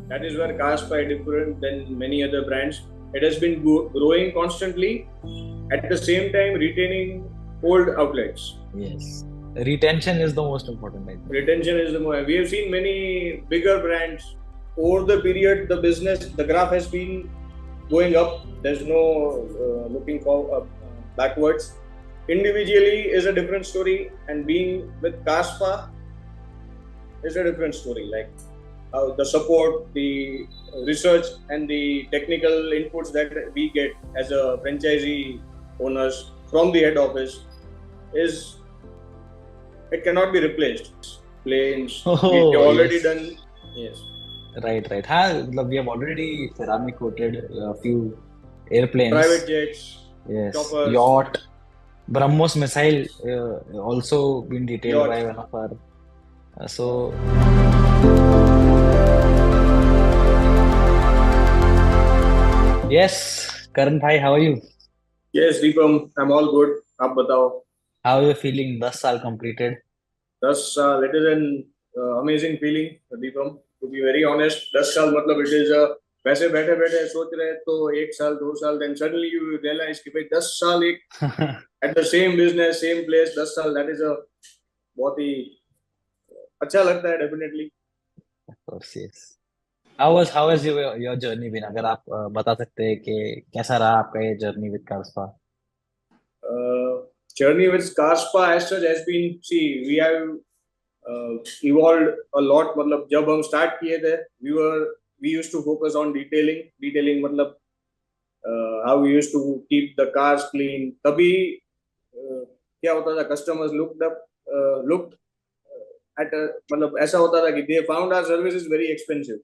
That is where CarzSpa is different than many other brands. It has been growing constantly, at the same time retaining old outlets. Yes. Retention is the most important, I think. Retention is the more. We have seen many bigger brands over the period. The graph has been going up. There's no looking backwards. Individually is a different story, and being with CarzSpa is a different story. Like the support, the research, and the technical inputs that we get as a franchisee owners from the head office is, it cannot be replaced. Planes, we already yes. done. Yes. Right. We have already ceramic coated a few airplanes. Private jets, Yes. choppers. Yacht. BrahMos missile also been detailed by one of our. Yes, Karan bhai, how are you? Yes, Deepam, I'm all good. आप बताओ. How are you feeling? 10 साल completed. 10 साल, it is an amazing feeling, Deepam. To be very honest, 10 साल मतलब it is वैसे बैठे बैठे सोच रहे तो 1 साल 2 साल, then suddenly you realize कि भाई 10 साल एक at the same business, same place, 10 साल, that is a बहुत ही अच्छा लगता है definitely. Of course, yes. How has your journey been? अगर आप बता सकते हैं कि कैसा रहा आपका ये journey with CarzSpa? Journey with CarzSpa as such has been, see, we have evolved a lot. मतलब जब हम start किए थे, we used to focus on detailing मतलब how we used to keep the cars clean. तभी क्या होता था, customers looked at मतलब ऐसा होता था कि they found our services very expensive.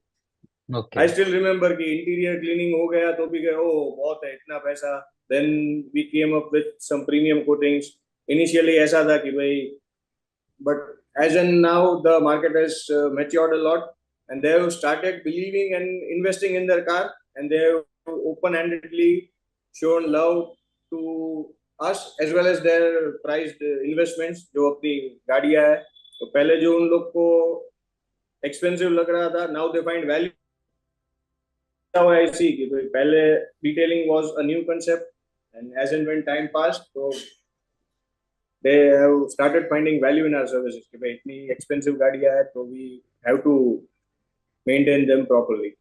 Okay. I still remember कि interior cleaning हो गया तो भी गए, oh बहुत है इतना पैसा. Then we came up with some premium coatings. Initially ऐसा था कि भाई, but as in now the market has matured a lot, and they have started believing and investing in their car, and they have open-handedly shown love to us as well as their priced investments जो अपनी गाड़ियां है. तो पहले जो उन लोग को expensive लग रहा था, now they find value. How I see कि पहले detailing was a new concept, and as and when time passed, so they have started finding value in our services. कि भाई इतनी expensive गाड़ियां है तो we have to maintain them properly.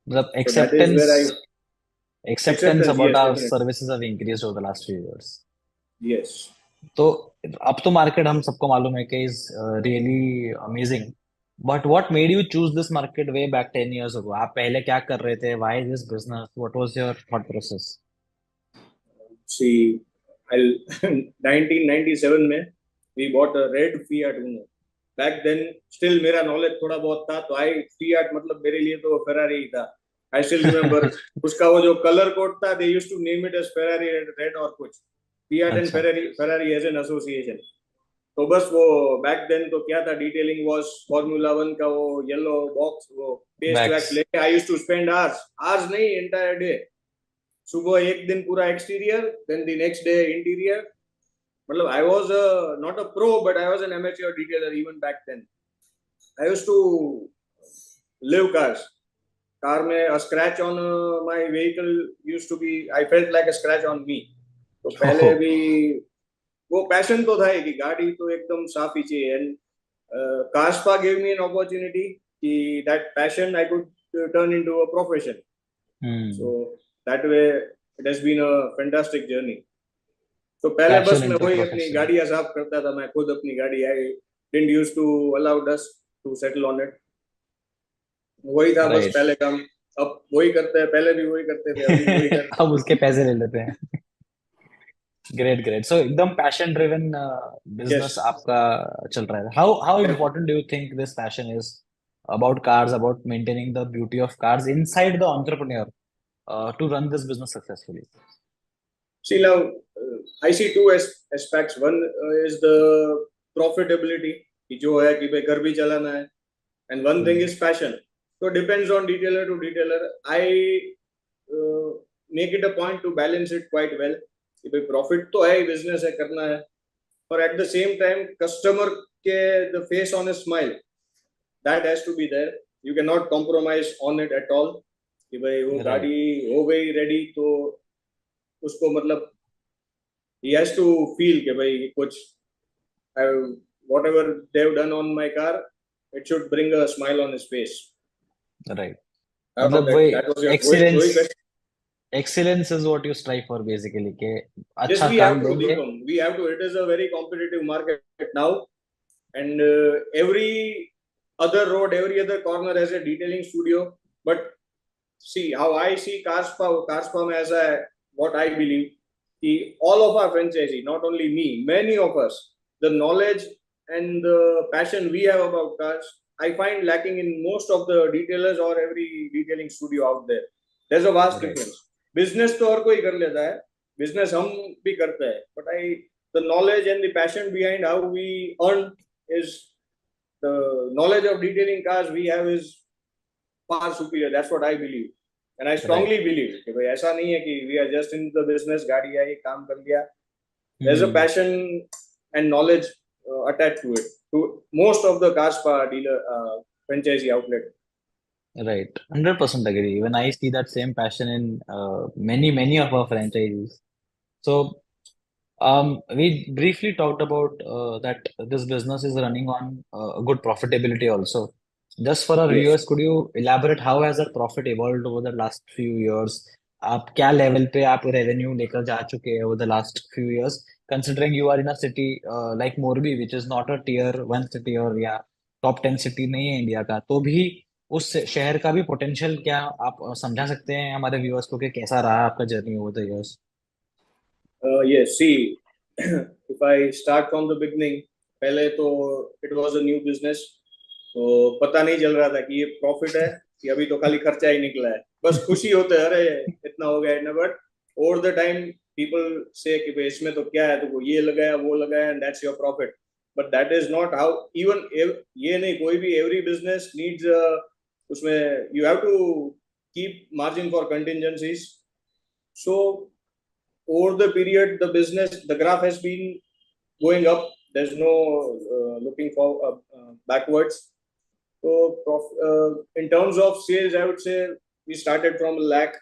मतलब So that is where acceptance about yes, our definitely. services have increased over the last few years. Yes. तो अब तो मार्केट हम सबको मालूम है कि is really amazing. But what made you choose this market way back 10 years ago? आप पहले क्या कर रहे थे? Why this business? What was your thought process? See, 1997 में we bought a red Fiat Uno. Back then still मेरा knowledge थोड़ा बहुत था, तो Fiat मतलब मेरे लिए तो Ferrari ही था. I still remember उसका वो जो color code था, they used to name it as Ferrari red और कुछ. Fiat and Ferrari as an association. तो बस वो back then तो क्या था, detailing was Formula 1 का वो yellow box, वो paste wax लेके I used to spend hours नहीं, entire day. सुबह एक दिन पूरा exterior, then the next day interior. मतलब I was not a pro, but I was an amateur detailer even back then. I used to live cars. Car में a scratch on my vehicle used to be, I felt like a scratch on me. तो पहले भी वो passion तो था कि गाड़ी तो एकदम साफ ही चाहिए. And CarzSpa gave me an opportunity कि that passion I could turn into a profession. So that way it has been a fantastic journey. तो पहले बस मैं वही अपनी गाड़ियां साफ करता था, मैं खुद अपनी गाड़ी, I didn't used to allow dust to settle on it. वही था बस पहले काम. अब वही करते हैं, पहले भी वही करते थे, अभी वही करते हैं. अब उसके पैसे ले लेते हैं. Great. So एकदम passion driven business आपका चल रहा है. How important do you think this passion is about cars, about maintaining the beauty of cars inside the entrepreneur to run this business successfully? See, now I see two aspects. One is the profitability कि जो है कि भाई घर भी चलाना है, and one thing is passion. So depends on detailer to detailer. I make it a point to balance it quite well. कि भाई profit तो है, business है, करना है, but at the same time customer के the face on a smile, that has to be there. you cannot compromise on it at all कि भाई वो right, गाड़ी हो गई रेडी तो उसको मतलब he has to feel कि भाई कुछ whatever they've done on my car, it should bring a smile on his face. right. I hope मतलब that वही that was your एक्सीलेंस, वही question. Excellence is what you strive for basically के Yes, अच्छा we have काम to, देंगे. Deepam. We have to. It is a very competitive market now, and every other road, every other corner has a detailing studio. But see how I see CarzSpa as a what I believe. All of our franchisee, not only me, many of us, the knowledge and the passion we have about cars, I find lacking in most of the detailers or every detailing studio out there. There's a vast Right, difference. Business तो हर कोई कर लेता है, business हम भी करते हैं, but the knowledge and the passion behind how we earn is the knowledge of detailing cars we have is far superior. That's what I believe. And I right. strongly believe कि भाई ऐसा नहीं है कि we are just in the business, गाड़ी आई काम कर लिया. There's a Hmm. passion and knowledge attached to it. To most of the CarzSpa dealer franchisee outlet. Right, 100% agree. Even I see that same passion in many of our franchises. So we briefly talked about that this business is running on a good profitability also. Just for our Yes. viewers, could you elaborate how has that profit evolved over the last few years? आप क्या level पे आप revenue लेकर जा चुके हैं over the last few years, considering you are in a city like Morbi, which is not a tier 1 city और या top 10 सिटी नहीं है इंडिया का, तो भी उस शहर का भी पोटेंशियल क्या आप समझा सकते हैं हमारे व्यूअर्स को कि कैसा रहा आपका journey over the years? Yes. See, if I start from the beginning, पहले तो it was a new business, तो पता नहीं चल रहा था कि ये प्रॉफिट है कि अभी तो खाली खर्चा ही निकला है. बस खुशी होते है अरे इतना हो गया इतना. But over the time people से कि भाई इसमें तो क्या है, तो ये लगाया वो लगाया and that's your profit. But that is not how. Even ये नहीं, कोई भी एवरी बिजनेस नीड्स उसमें you have to keep margin for contingencies. So over the period, the business, the graph has been going up. There's no looking for backwards. So, in terms of sales, I would say we started from a lakh,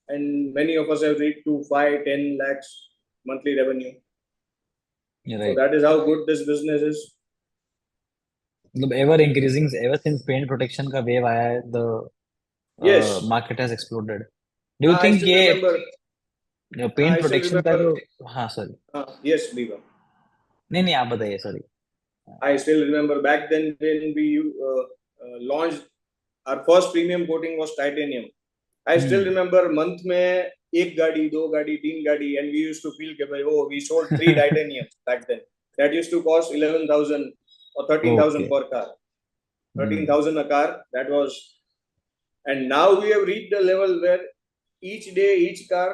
and many of us have reached to 5, 10 lakhs monthly revenue. So Right. that is how good this business is. मतलब ever increasing ever since paint protection का wave आया है the Yes, market has exploded. Do you I think still ये remember. Paint I still protection का remember. जो, हाँ sorry, Yes, Diva. नहीं नहीं आप बताइए sorry. I still remember back then when we launched our first premium coating was titanium. I still remember month में एक गाड़ी, दो गाड़ी, तीन गाड़ी, and we used to feel कि भाई oh we sold 3 titaniums back then. That used to cost 11,000 or 13,000 okay. per car. 13,000 a car. That was, and now we have reached the level where each day, each car,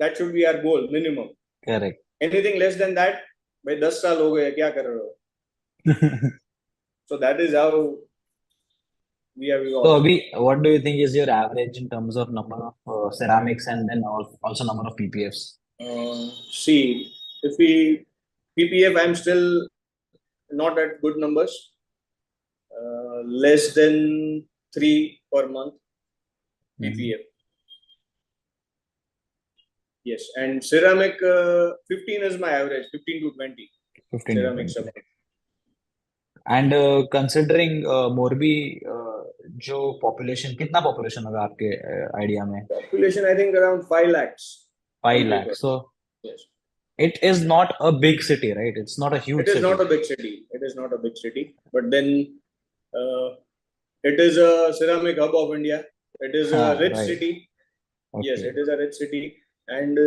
that should be our goal minimum. Correct. Anything less than that, भाई 10 साल हो गए क्या कर रहे हो? So that is how we have तो evolved. अभी what do you think is your average in terms of number of ceramics and then also number of PPFs? See, if we PPF, I'm still not at good numbers. Less than 3 per month PPF. Yes, and ceramic 15 is my average, 15 to 20 15 to ceramic 20. supply. And considering Morbi जो population, कितना population होगा आपके idea में? Population, I think around 5 lakhs 5 on lakh. paper. So Yes, it is not a big city, right? It's not a it huge is not city. a big city. It is not a big city, but then it is a ceramic hub of India. It is a हाँ rich right. city. Yes, Okay. it is a rich city, and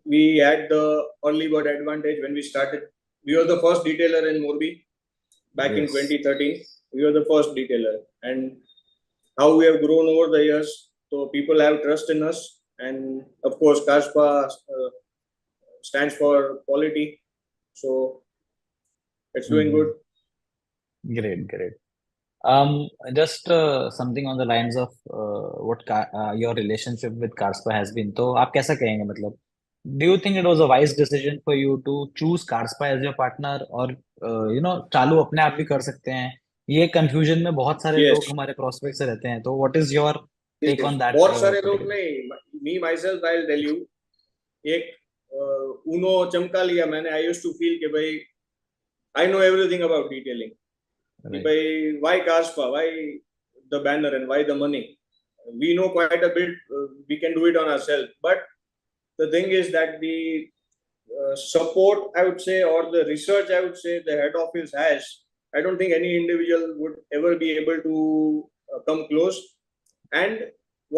we had the early bird advantage when we started. We were the first detailer in Morbi back in Yes. 2013. We were the first detailer, and how we have grown over the years. So people have trust in us, and of course, CarzSpa stands for quality. So it's doing good. Great, great. Just something on the lines of your relationship with CarzSpa has been. तो आप कैसा कहेंगे मतलब? Do you think it was a wise decision for you to choose CarzSpa as your partner, or चालू अपने आप भी कर सकते हैं ये कंफ्यूजन में बहुत सारे yes, लोग हमारे प्रोस्पेक्ट से रहते हैं, तो what is your yes, take yes. On that बहुत सारे लोग पर्टिकुलर? नहीं, me myself I tell you, एक ऊनो चमका लिया मैंने, आई यूज टू फील कि भाई I know everything about detailing, कि राइट। भाई why car spa, why the banner and why the money, we know quite a bit, we can do it on ourselves, but the thing is that the support, I would say, or the research, I would say, the head office has, I don't think any individual would ever be able to come close. And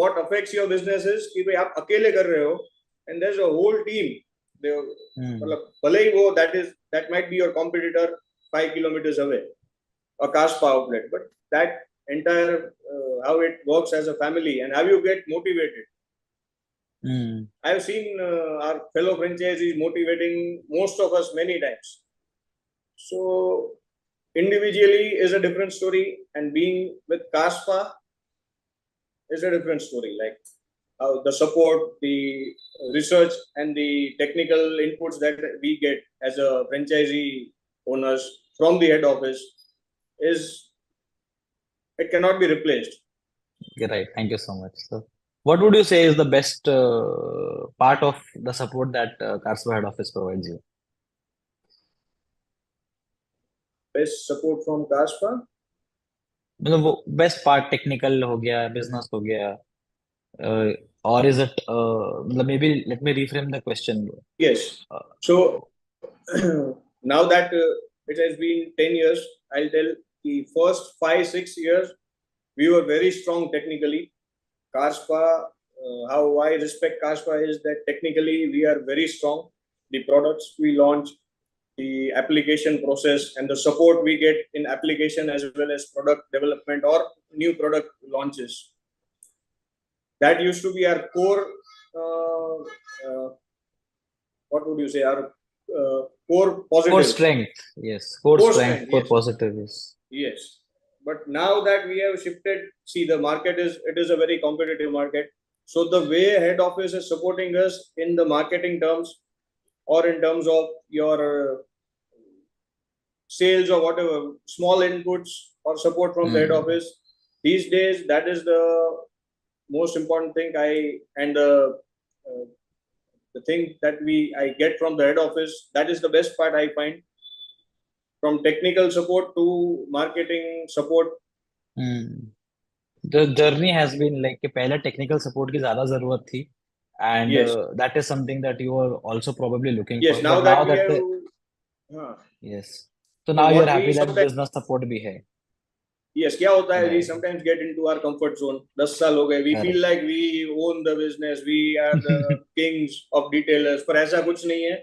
what affects your business is कि भाई आप अकेले कर रहे हो and there's a whole team, हम्म। मतलब भले ही वो that might be your competitor 5 kilometers away, a CarzSpa outlet, but that entire how it works as a family and how you get motivated. Hmm. I've seen our fellow franchisees motivating most of us many times. So individually is a different story, and being with CarzSpa is a different story. Like how the support, the research, and the technical inputs that we get as a franchisee owners from the head office is, it cannot be replaced. Right. Thank you so much. So, what would you say is the best part of the support that CarzSpa head office provides you? Best support from CarzSpa? मतलब वो best part technical हो गया, business हो गया, और is it मतलब may be let me reframe the question. Yes. So now that it has been 10 years, I'll tell the first 5 6 years we were very strong technically. CarzSpa, how I respect CarzSpa is that technically we are very strong. The products we launch, the application process, and the support we get in application as well as product development or new product launches. That used to be our core. What would you say? Our core Core positive, strength, yes. Core core strength, strength. core Yes, positive, yes. yes. But now that we have shifted, see, the market is a very competitive market. So the way head office is supporting us in the marketing terms or in terms of your sales or whatever, small inputs or support from the head Hmm. office, these days that is the most important thing. Uh, the thing that I get from the head office, that is the best part I find, from technical support to marketing support. Hmm. The journey has been like कि पहले technical support की ज्यादा जरूरत थी, and Yes, that is something that you are also probably looking for, yes. Now but now that we that have, the हाँ, yes, so so now you're what we happy that sometimes, business support भी है। yes, क्या होता है, we Right. sometimes get into our comfort zone. 10 साल हो गए, we feel Correct. like we own the business, we are the kings of detailers, पर ऐसा कुछ नहीं है.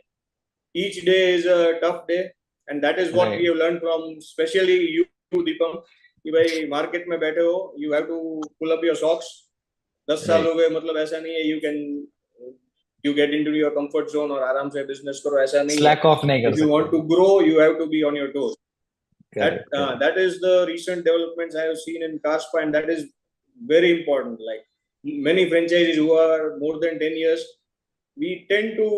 Each day is a tough day, and that is what we Right. have learned from, especially you, Deepam, कि भाई market में बैठे हो, you have to pull up your socks. 10 साल Right. हो गए, मतलब ऐसा नहीं है you get into your comfort zone और आराम से business करो, ऐसा नहीं है. Slack off नहीं कर If you want सकते। to grow, you have to be on your toes. That Correct. Correct. that is the recent developments I have seen in CarzSpa, and that is very important. Like many franchises who are more than 10 years, we tend to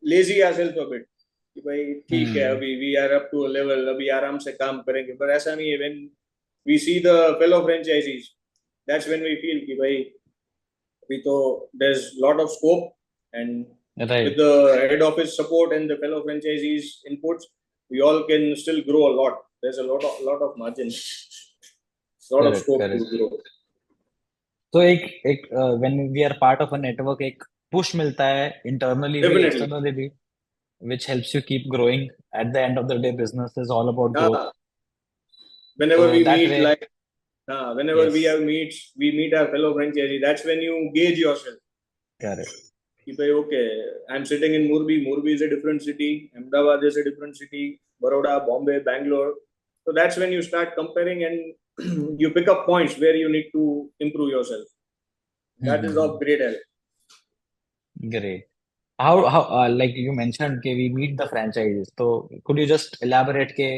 lazy ourselves a bit. कि भाई ठीक है, Hmm. अभी we are up to a level, अभी आराम से काम करेंगे, पर ऐसा नहीं है. When we see the fellow franchisees, that's when we feel कि भाई अभी तो there's lot of scope, and with Right. the head office support and the fellow franchisees inputs, we all can still grow a lot. There's a lot of margin, lot of Correct. scope to Correct. grow. तो एक एक when we are part of a network, एक push मिलता है internally भी Definitely. externally भी, which helps you keep growing. At the end of the day, business is all about growth. Whenever So we that meet, way, like whenever we yes, have meets, we meet our fellow franchisee. That's when you gauge yourself. correct, कि भाई okay, I'm sitting in Morbi. Morbi is a different city. Ahmedabad is a different city. Baroda, Bombay, Bangalore. So that's when you start comparing and you pick up points where you need to improve yourself. That is of great help. great. How like you mentioned कि we meet the franchises. So could you just elaborate के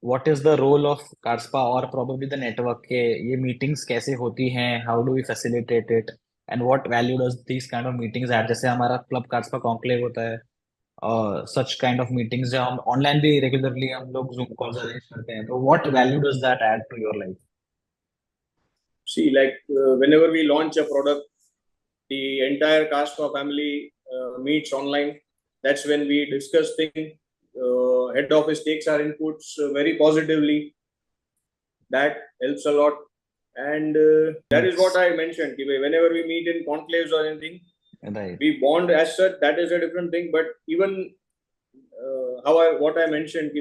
what is the role of CarzSpa or probably the network के ये meetings कैसे होती हैं? How do we facilitate it? And what value does these kind of meetings add? जैसे हमारा club CarzSpa conclave होता है, such kind of meetings या हम online भी regularly हम लोग Zoom calls arrange करते हैं तो what value does that add to your life? See, like whenever we launch a product, the entire CarzSpa family meets online. That's when we discuss things. Head office takes our inputs very positively. That helps a lot. And that is what I mentioned. Whenever we meet in conclaves or anything, Right. we bond as such. That is a different thing. But even what I mentioned,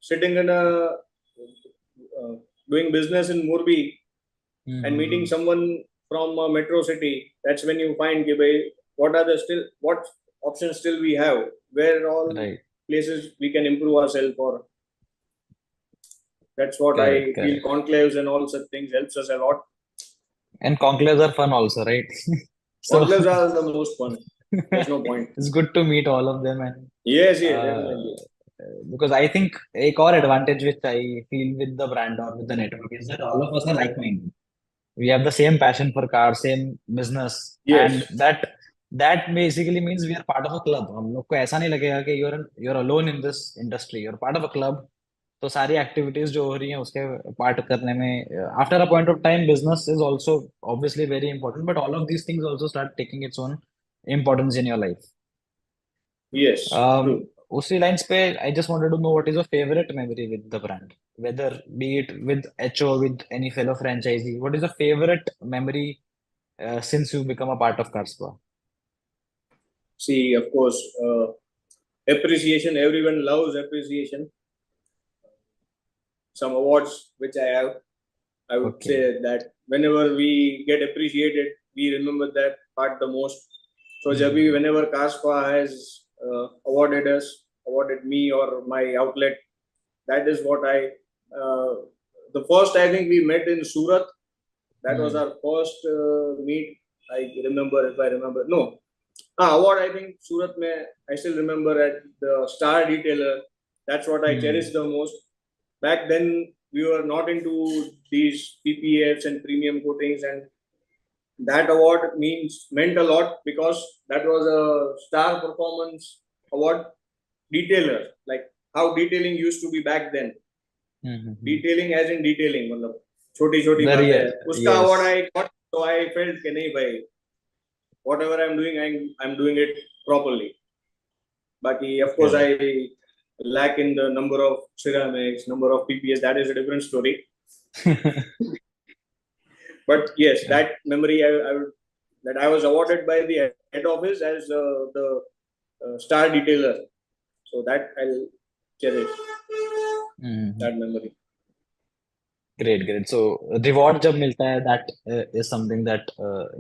sitting in doing business in Morbi and meeting someone from a metro city, that's when you find what options still we have, where all Right. places we can improve ourselves. Or that's what Correct, I feel. correct. Conclaves and all such things helps us a lot. And conclaves are fun also, right? So Conclaves are the most fun. There's no point. it's good to meet all of them and Yes, yes, uh, definitely. because I think एक और advantage which I feel with the brand or with the network is that all of us are like-minded. We have the same passion for cars, same business, and Yes, that basically means we are part of a club. हम लोग को ऐसा नहीं लगेगा कि you're alone in this industry. You're part of a club. तो सारी activities जो हो रही हैं उसके part करने में after a point of time business is also obviously very important, but all of these things also start taking its own importance in your life. yes, true. उसी लाइंस पे I just wanted to know what is your favorite memory with the brand, whether be it with HO, with any fellow franchisee. What is your favorite memory since you become a part of CarzSpa? See, of course, appreciation. Everyone loves appreciation. Some awards which I would Okay. say that whenever we get appreciated, we remember that part the most. So, whenever CarzSpa has awarded me or my outlet, that is what the first I think we met in Surat. That was our first meet. I remember, if I remember. No, award I think Surat mein, I still remember at the Star Detailer. That's what I cherish the most. Back then, we were not into these PPFs and premium coatings, and that award meant a lot because that was a star performance award. Detailer, like how detailing used to be back then. Detailing as in detailing, मतलब छोटी छोटी Very बातें उसका yes. award I got, so I felt कि नहीं भाई, whatever I'm doing, I'm doing it properly. But of course, Correct. I lack in the number of ceramics, number of PPS. That is a different story. But yes, that memory that I was awarded by the head office as the star detailer. So that I'll cherish that memory. Great, great. So reward जब मिलता है that is something that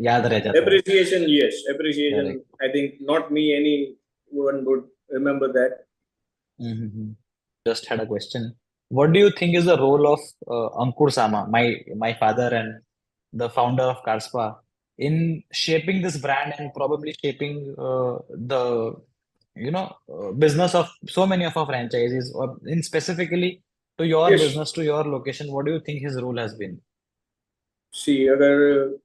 याद रह जाता है. Appreciation, yes, appreciation. Correct. I think not me, anyone would remember that. Just had a question. What do you think is the role of Anckur Sama, my father and the founder of CarzSpa, in shaping this brand and probably shaping the business of so many of our franchises, or in specifically to your Yes. business, to your location? What do you think his role has been? See, अगर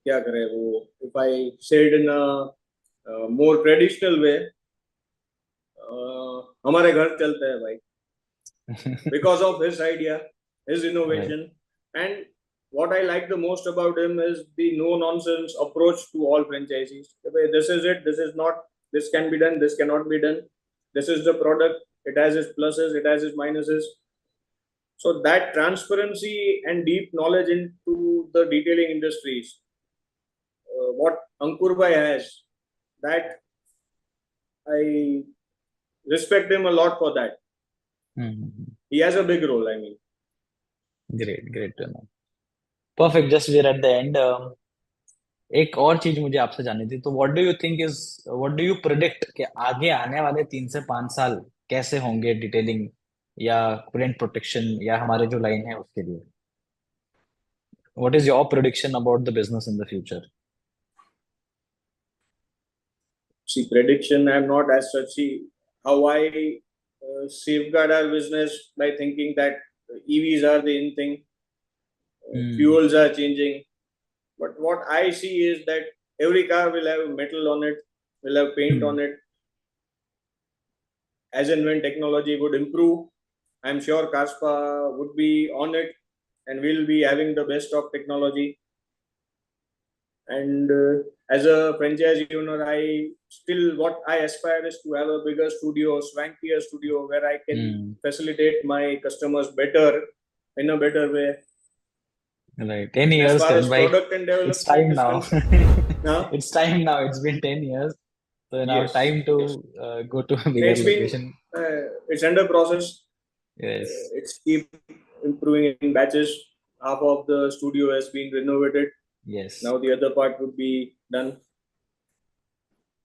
क्या करे वो, if I say it in a more traditional way, हमारे घर चलते हैं भाई. Because of his idea, his Right. innovation, and what I like the most about him is the no-nonsense approach to all franchisees. This is it. This is not. This can be done. This cannot be done. This is the product. It has its pluses. It has its minuses. So that transparency and deep knowledge into the detailing industries, what Ankur Bhai has, that I respect him a lot for that. He has a big role, I mean. Great, great to know. Perfect. Just we're at the end. एक और चीज मुझे आपसे जाननी थी. तो what do you predict कि आगे आने वाले 3 से 5 साल कैसे होंगे डिटेलिंग या पेरेंट प्रोटेक्शन या हमारे जो लाइन है उसके लिए? What is your prediction about the business in the future? See, prediction, I'm not as such. See, how I safeguard our business by thinking that EVs are the in thing, fuels are changing. But what I see is that every car will have metal on it, will have paint on it. as and when technology would improve, I'm sure CarzSpa would be on it, and we'll be having the best of technology. And as a franchise owner, what I aspire is to have a bigger studio, swankier studio, where I can facilitate my customers better, in a better way. Right. 10 As years, far Karan as bhai. product and It's development time is now. concerned, now, It's time now. It's been 10 years. So now yes, time yes. to go to a bigger location. It's under process. Yes. It's keep improving in batches. Half of the studio has been renovated. Yes. Now the other part would be done.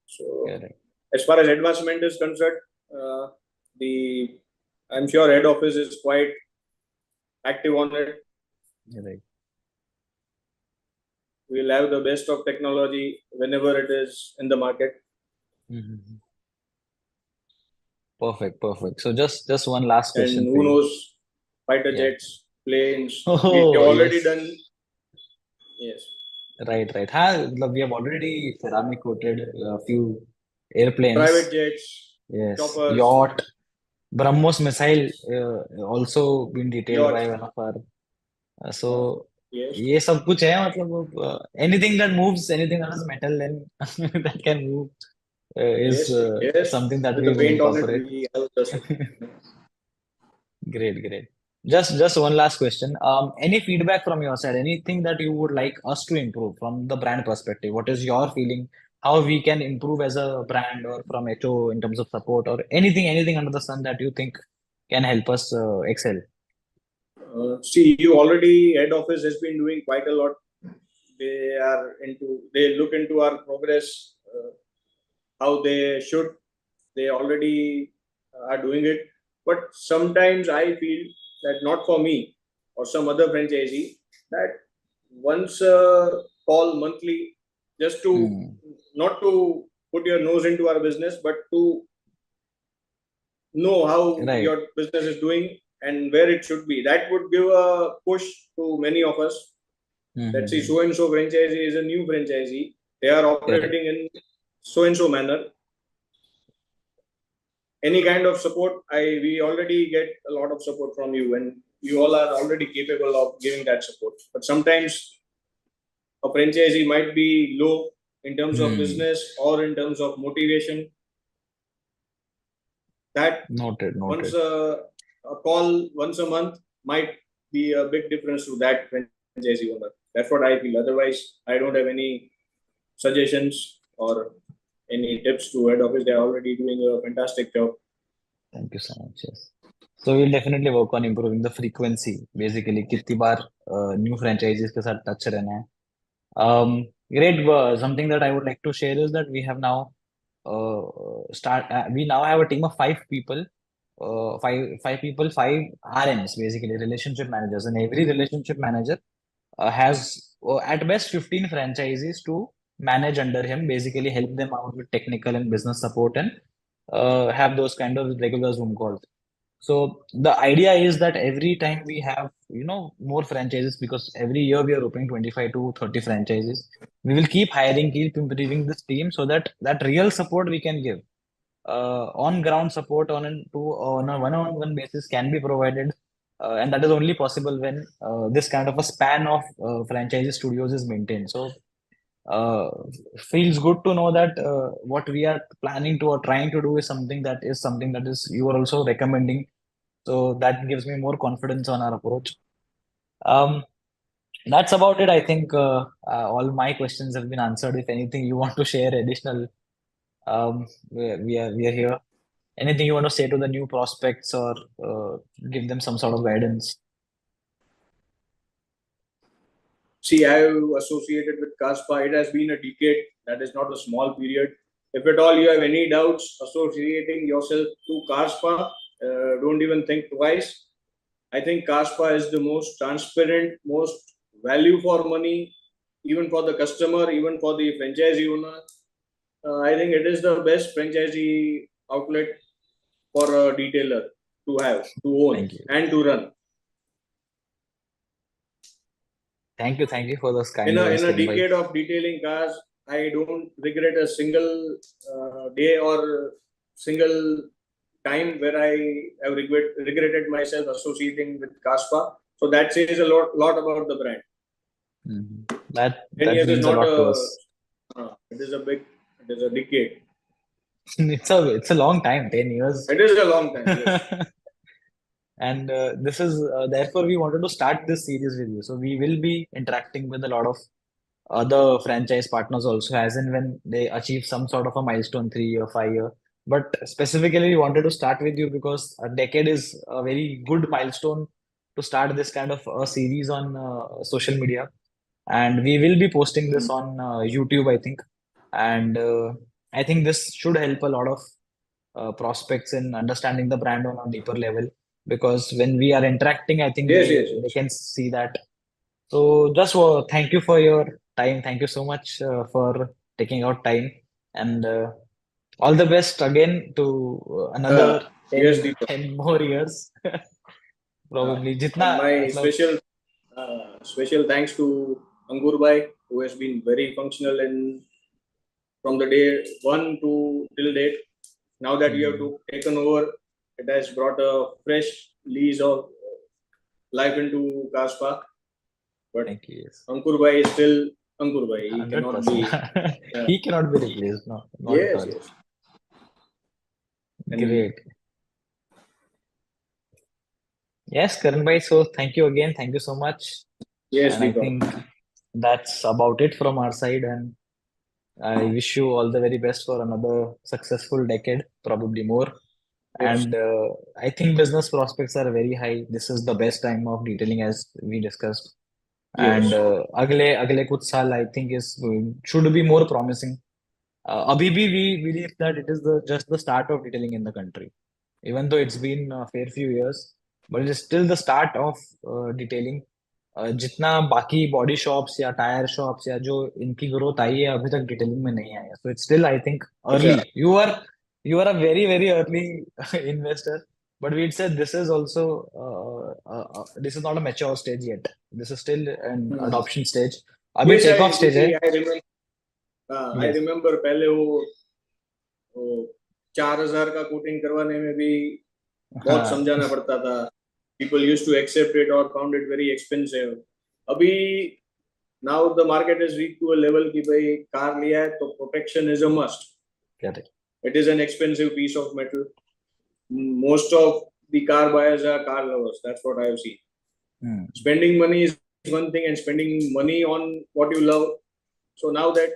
So Correct. as far as advancement is concerned, uh, the I'm sure head office is quite active on it. Right. We'll have the best of technology whenever it is in the market. Mhm. Perfect. Perfect. So just one last question And for who you. knows, fighter Yeah. jets, planes. We Oh, already yes. done. Yes. Right, right. We have already ceramic coated a few Private airplanes. jets, Yes. choppers, Yacht. BrahMos missile also been detailed yacht. by one of our. So Yes. ये सब कुछ है मतलब anything that moves, anything that is metal and that can move is Yes. Yes. something that With we the will paint on it, incorporate. we have the. Great, great. Just one last question. Any feedback from your side? Anything that you would like us to improve from the brand perspective? What is your feeling? How we can improve as a brand or from HO in terms of support or anything under the sun that you think can help us excel? See, you already head office has been doing quite a lot. They look into our progress, how they should. They already are doing it. But sometimes I feel that not for me or some other franchisee, that once a call monthly, just to Hmm. not to put your nose into our business, but to know how Right. your business is doing and where it should be. That would give a push to many of us. Let's see, Mm-hmm. so and so franchisee is a new franchisee. They are Correct. operating in so and so manner. Any kind of support, we already get a lot of support from you, and you all are already capable of giving that support. But sometimes a franchisee might be low in terms of Hmm. business or in terms of motivation. That Noted, once noted. a call once a month might be a big difference to that franchisee owner. That's what I feel. Otherwise, I don't have any suggestions or any tips to head office. They're already doing a fantastic job. Thank you so much. Yes. So we'll definitely work on improving the frequency. Basically, कितनी बार new franchises के साथ touch रहना है. Great. Something that I would like to share is that we have now we now have a team of 5 people, five people, 5 RMs, basically relationship managers, and every relationship manager has at best 15 franchises to manage under him, basically help them out with technical and business support and have those kind of regular Zoom calls. So the idea is that every time we have, more franchises, because every year we are opening 25 to 30 franchises, we will keep hiring, keep improving this team so that that real support we can give. On ground support on a one-on-one basis can be provided, and that is only possible when this kind of a span of franchise studios is maintained. So uh, feels good to know that what we are planning to or trying to do is something that is you are also recommending, so that gives me more confidence on our approach. Um, that's about it. I think all my questions have been answered. If anything you want to share additional, we are here. Anything you want to say to the new prospects or give them some sort of guidance? See, I have associated with CarzSpa. It has been a decade. That is not a small period. If at all you have any doubts associating yourself to CarzSpa, don't even think twice. I think CarzSpa is the most transparent, most value for money, even for the customer, even for the franchisee owner. I think it is the best franchisee outlet for a detailer to have, to own, Thank you. and to run. Thank you for those In kind a words, Kiran bhai. decade of detailing cars, I don't regret a single day or single time where I have regretted myself associating with CarzSpa. So that says a lot about the brand. That 10 years is means a not lot to a, us. it is a decade. It's a long time, 10 years. It is a long time, yes. And this is therefore we wanted to start this series with you. So we will be interacting with a lot of other franchise partners also, as in when they achieve some sort of a milestone, 3 year, 5 year. But specifically, we wanted to start with you because a decade is a very good milestone to start this kind of a series on social media. And we will be posting this on YouTube, I think. And I think this should help a lot of prospects in understanding the brand on a deeper level. Because when we are interacting, I think Yes, they can see that. So just thank you for your time. Thank you so much for taking out time. And all the best again to another yes, 10, Deepak. 10 more years. Probably. Jitna, And my matlab, special thanks to Ankur Bhai, who has been very functional in from the day one to till date. Now that you have taken over, it has brought a fresh lease of life into CarzSpa. But thank you. Yes. Ankur Bhai is still Ankur Bhai. He cannot 100%. be. He cannot be replaced. No, not at Yes, all. yes. And Great. Yes, Karan bhai. So thank you again. Thank you so much. yes, And I Deepak. think that's about it from our side. And I wish you all the very best for another successful decade, probably more. Yes, And I think business prospects are very high. This is the best time of detailing, as we discussed. And yes. अगले कुछ साल I think is should be more promising. अभी भी we believe that it is just the start of detailing in the country. Even though it's been a fair few years, but it is still the start of detailing. जितना बाकी body shops या tyre shops या जो इनकी growth आई है अभी तक detailing में नहीं आई है, so it's still I think early. अच्छा. You are a very very early investor, but we'd say this is also this is not a mature stage yet. This is still an adoption stage. अभी Yes, take off stage है. I remember. I Yes. remember पहले वो 4,000 का coating करवाने में भी बहुत हाँ. समझाना पड़ता था. People used to accept it or found it very expensive. अभी now the market has reached to a level कि भाई कार लिया है तो protection is a must. Correct. It is an expensive piece of metal. Most of the car buyers are car lovers. That's what I have seen. Spending money is one thing, and spending money on what you love. So now that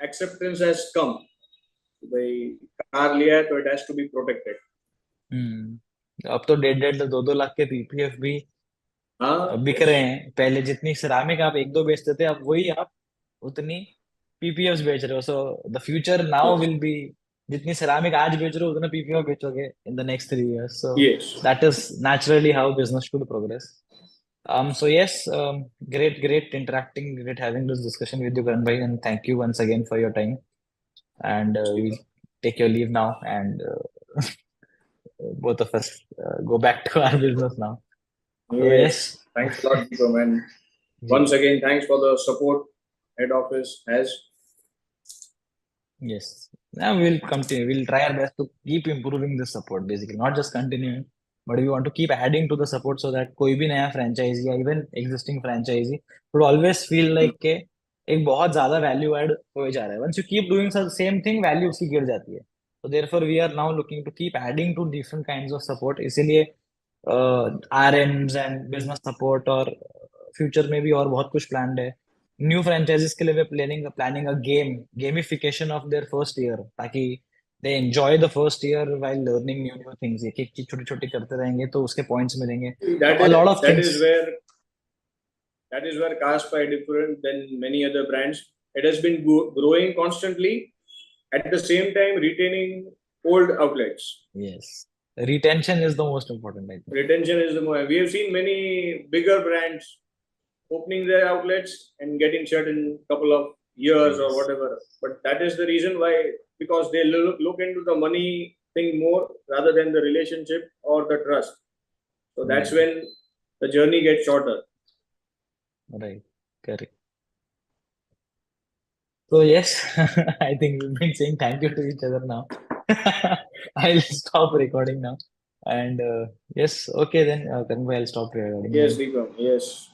acceptance has come, भाई car लिया है तो it has to be protected. अब तो 1.5 2 लाख के PPF भी बिक रहे हैं. पहले जितनी सिरामिक आप 1 2 बेचते थे, अब वही आप उतनी पीपीएफ बेच रहे हो. So the future now will be जितनी सिरामिक आज बेच रहे हो उतना पीपीएफ बेचोगे in the next 3 years. So that is naturally how business should progress. So yes, great interacting, great having this discussion with you, Karan bhai, and thank you once again for your time. And we'll take your leave now, and both of us go back to our business now. So, yes. Thanks a lot, Deepak, man. Once again, thanks for the support head office has. Yes. Now we'll continue. We'll try our best to keep improving this support, basically, not just continuing, but we want to keep adding to the support so that कोई भी नया franchisee or even existing franchisee would always feel like के एक बहुत ज़्यादा value add हो जा रहा है. Once you keep doing the same thing, value उसकी गिर जाती है. So therefore, we are now looking to keep adding to different kinds of support. इसीलिए RMs and business support और future में भी और बहुत कुछ planned है. न्यू फ्रेंचाइजीज के लिए we planning a gamification of their first year, ताकि they enjoy the first year while learning new new things. एक एक चीज छोटी छोटी करते रहेंगे तो उसके पॉइंट्स मिलेंगे. A lot of things. That is where CarzSpa is different than many other brands. It has been growing constantly, at the same time retaining old outlets. Yes, retention is the most important, I think. Retention is the most. We have seen many bigger brands opening their outlets and getting shut in a couple of years or whatever. But that is the reason why, because they look into the money thing more rather than the relationship or the trust. So that's when the journey gets shorter. Right, correct. So yes, I think we've been saying thank you to each other now. I'll stop recording now. And yes, okay then, Karan bhai, I'll stop recording. Yes, And Deepam. Yes.